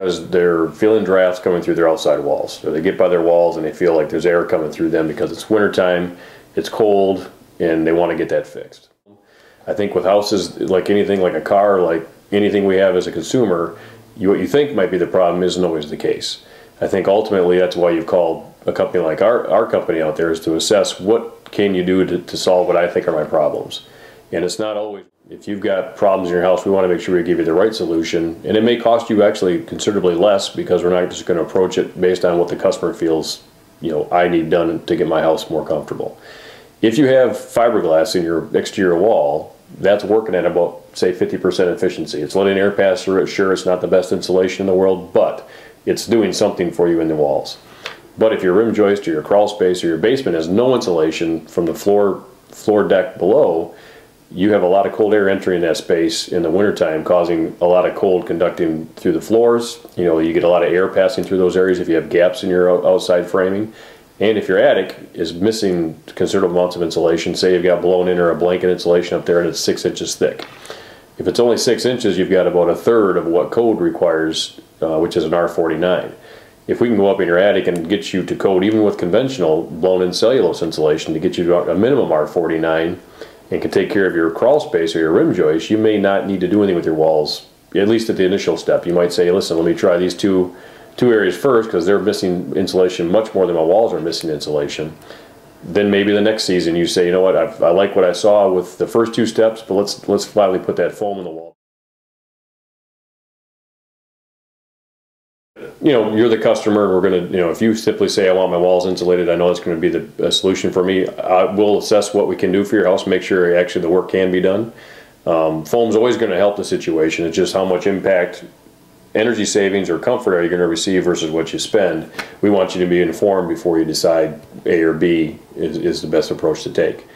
As they're feeling drafts coming through their outside walls, or they get by their walls and they feel like there's air coming through them because it's wintertime, it's cold, and they want to get that fixed. I think with houses, like anything, like a car, like anything we have as a consumer, what you think might be the problem isn't always the case. I think ultimately that's why you've called a company like our company out there, is to assess what can you do to solve what I think are my problems. And it's not always, if you've got problems in your house, we want to make sure we give you the right solution. And it may cost you actually considerably less, because we're not just going to approach it based on what the customer feels, I need done to get my house more comfortable. If you have fiberglass in your exterior wall, that's working at about, say, 50% efficiency. It's letting air pass through it. Sure, it's not the best insulation in the world, but it's doing something for you in the walls. But if your rim joist or your crawl space or your basement has no insulation from the floor deck below, you have a lot of cold air entering that space in the wintertime, causing a lot of cold conducting through the floors. You get a lot of air passing through those areas if you have gaps in your outside framing. And if your attic is missing considerable amounts of insulation, say you've got blown in or a blanket insulation up there and it's 6 inches thick. If it's only 6 inches, you've got about a third of what code requires, which is an R49. If we can go up in your attic and get you to code, even with conventional blown in cellulose insulation, to get you to a minimum R49, and can take care of your crawl space or your rim joist, you may not need to do anything with your walls, at least at the initial step. You might say, listen, let me try these two areas first, because they're missing insulation much more than my walls are missing insulation. Then maybe the next season you say, you know what, I like what I saw with the first 2 steps, but let's finally put that foam in the wall. You're the customer. We're going to, if you simply say, I want my walls insulated, I know it's going to be the solution for me. We'll assess what we can do for your house, make sure actually the work can be done. Foam's always going to help the situation. It's just how much impact, energy savings, or comfort are you going to receive versus what you spend. We want you to be informed before you decide A or B is the best approach to take.